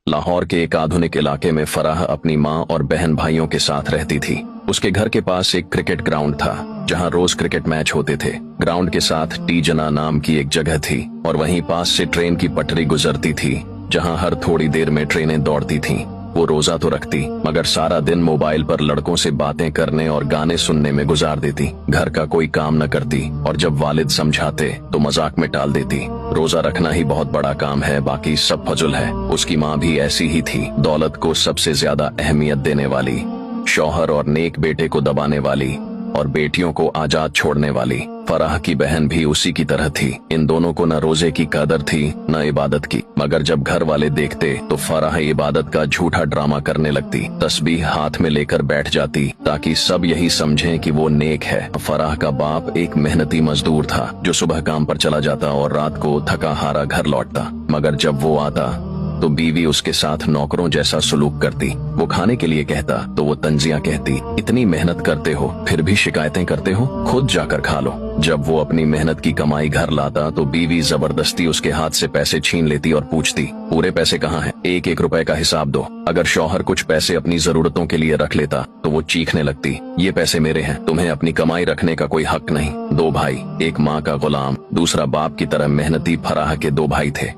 लाहौर के एक आधुनिक इलाके में फराह अपनी माँ और बहन भाइयों के साथ रहती थी। उसके घर के पास एक क्रिकेट ग्राउंड था जहाँ रोज क्रिकेट मैच होते थे। ग्राउंड के साथ टी जना नाम की एक जगह थी और वहीं पास से ट्रेन की पटरी गुजरती थी जहाँ हर थोड़ी देर में ट्रेनें दौड़ती थीं। वो रोजा तो रखती मगर सारा दिन मोबाइल पर लड़कों से बातें करने और गाने सुनने में गुजार देती। घर का कोई काम न करती और जब वालिद समझाते तो मजाक में टाल देती। रोजा रखना ही बहुत बड़ा काम है, बाकी सब फजुल है। उसकी माँ भी ऐसी ही थी, दौलत को सबसे ज्यादा अहमियत देने वाली, शौहर और नेक बेटे को दबाने वाली और बेटियों को आजाद छोड़ने वाली। फराह की बहन भी उसी की तरह थी। इन दोनों को न रोजे की कदर थी न इबादत की, मगर जब घर वाले देखते तो फराह इबादत का झूठा ड्रामा करने लगती। तस्बीह हाथ में लेकर बैठ जाती ताकि सब यही समझें कि वो नेक है। फराह का बाप एक मेहनती मजदूर था जो सुबह काम पर चला जाता और रात को थका हारा घर लौटता, मगर जब वो आता तो बीवी उसके साथ नौकरों जैसा सलूक करती। वो खाने के लिए कहता तो वो तंजियां कहती, इतनी मेहनत करते हो फिर भी शिकायतें करते हो, खुद जाकर खा लो। जब वो अपनी मेहनत की कमाई घर लाता तो बीवी जबरदस्ती उसके हाथ से पैसे छीन लेती और पूछती, पूरे पैसे कहाँ हैं? एक एक रुपए का हिसाब दो। अगर शौहर कुछ पैसे अपनी जरूरतों के लिए रख लेता तो वो चीखने लगती, ये पैसे मेरे हैं, तुम्हें अपनी कमाई रखने का कोई हक नहीं। दो भाई, एक माँ का गुलाम, दूसरा बाप की तरह मेहनती फराह के दो भाई थे।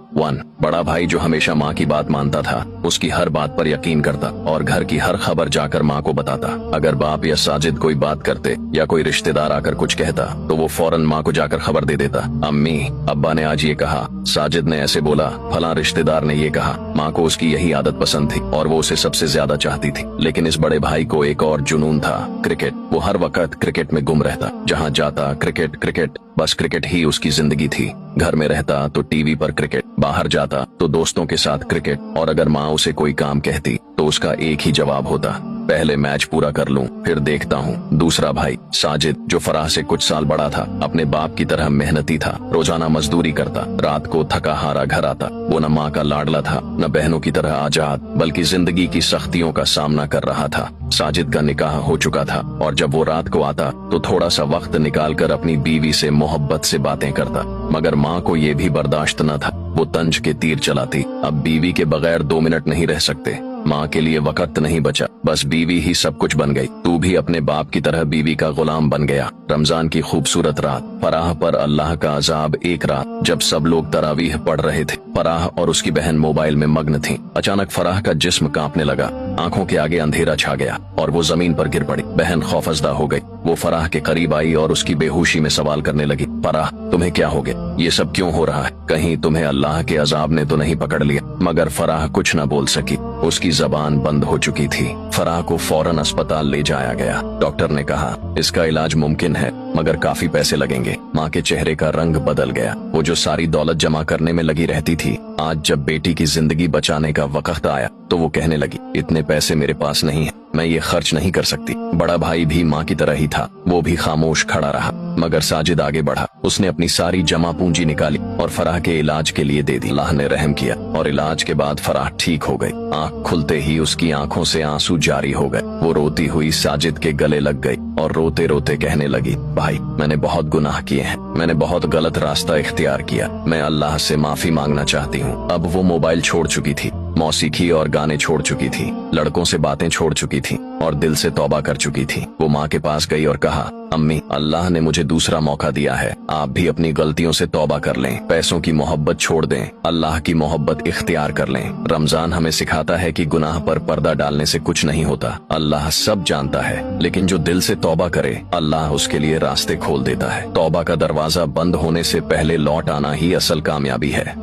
बड़ा भाई जो हमेशा माँ की बात मानता था, उसकी हर बात पर यकीन करता और घर की हर खबर जाकर माँ को बताता। अगर बाप या साजिद कोई बात करते या कोई रिश्तेदार आकर कुछ कहता तो वो फौरन माँ को जाकर खबर दे देता, अम्मी अब्बा ने आज ये कहा, साजिद ने ऐसे बोला, फलां रिश्तेदार ने ये कहा। माँ को उसकी यही आदत पसंद थी और वो उसे सबसे ज्यादा चाहती थी। लेकिन इस बड़े भाई को एक और जुनून था, क्रिकेट। वो हर वक्त क्रिकेट में गुम रहता, जहाँ जाता क्रिकेट क्रिकेट, बस क्रिकेट ही उसकी जिंदगी थी। घर में रहता तो टीवी पर क्रिकेट, बाहर जाता तो दोस्तों के साथ क्रिकेट, और अगर माँ उसे कोई काम कहती तो उसका एक ही जवाब होता, पहले मैच पूरा कर लूं फिर देखता हूँ। दूसरा भाई साजिद जो फराह से कुछ साल बड़ा था, अपने बाप की तरह मेहनती था, रोजाना मजदूरी करता, रात को थका हारा घर आता। वो न माँ का लाडला था न बहनों की तरह आजाद, बल्कि जिंदगी की सख्तियों का सामना कर रहा था। साजिद का निकाह हो चुका था और जब वो रात को आता तो थोड़ा सा वक्त निकालकर अपनी बीवी से मोहब्बत से बातें करता, मगर माँ को ये भी बर्दाश्त न था। वो तंज के तीर चलाती, अब बीवी के बगैर 2 मिनट नहीं रह सकते। माँ के लिए वक्त नहीं बचा, बस बीवी ही सब कुछ बन गई। तू भी अपने बाप की तरह बीवी का गुलाम बन गया। रमजान की खूबसूरत रात, फराह पर अल्लाह का अजाब। एक रात जब सब लोग तरावीह पढ़ रहे थे, फराह और उसकी बहन मोबाइल में मग्न थीं। अचानक फराह का जिस्म कांपने लगा, आंखों के आगे अंधेरा छा गया और वो जमीन पर गिर पड़ी। बहन खौफजदा हो गई। वो फराह के करीब आई और उसकी बेहोशी में सवाल करने लगी, फराह तुम्हें क्या हो गया? ये सब क्यों हो रहा है? कहीं तुम्हें अल्लाह के अजाब ने तो नहीं पकड़ लिया? मगर फराह कुछ न बोल सकी, उसकी जबान बंद हो चुकी थी। फराह को फौरन अस्पताल ले जाया गया। डॉक्टर ने कहा इसका इलाज मुमकिन है मगर काफी पैसे लगेंगे। माँ के चेहरे का रंग बदल गया। वो जो सारी दौलत जमा करने में लगी रहती थी, आज जब बेटी की जिंदगी बचाने का वक्त आया तो वो कहने लगी, इतने पैसे मेरे पास नहीं है, मैं ये खर्च नहीं कर सकती। बड़ा भाई भी माँ की तरह ही था, वो भी खामोश खड़ा रहा। मगर साजिद आगे बढ़ा। उसने अपनी सारी जमा पूंजी निकाली और फराह के इलाज के लिए दे दी। अल्लाह ने रहम किया और इलाज के बाद फराह ठीक हो गई। आंख खुलते ही उसकी आंखों से आंसू जारी हो गए। वो रोती हुई साजिद के गले लग गई और रोते रोते कहने लगी, भाई मैंने बहुत गुनाह किए हैं, मैंने बहुत गलत रास्ता इख्तियार किया, मैं अल्लाह से माफी मांगना चाहती हूँ। अब वो मोबाइल छोड़ चुकी थी, मौसीकी और गाने छोड़ चुकी थी, लड़कों से बातें छोड़ चुकी थी और दिल से तौबा कर चुकी थी। वो माँ के पास गई और कहा, अम्मी अल्लाह ने मुझे दूसरा मौका दिया है, आप भी अपनी गलतियों से तौबा कर लें, पैसों की मोहब्बत छोड़ दें, अल्लाह की मोहब्बत इख्तियार कर लें। रमजान हमें सिखाता है कि गुनाह पर पर्दा डालने से कुछ नहीं होता। अल्लाह सब जानता है, लेकिन जो दिल से तौबा करे अल्लाह उसके लिए रास्ते खोल देता है। तौबा का दरवाजा बंद होने से पहले लौट आना ही असल कामयाबी है।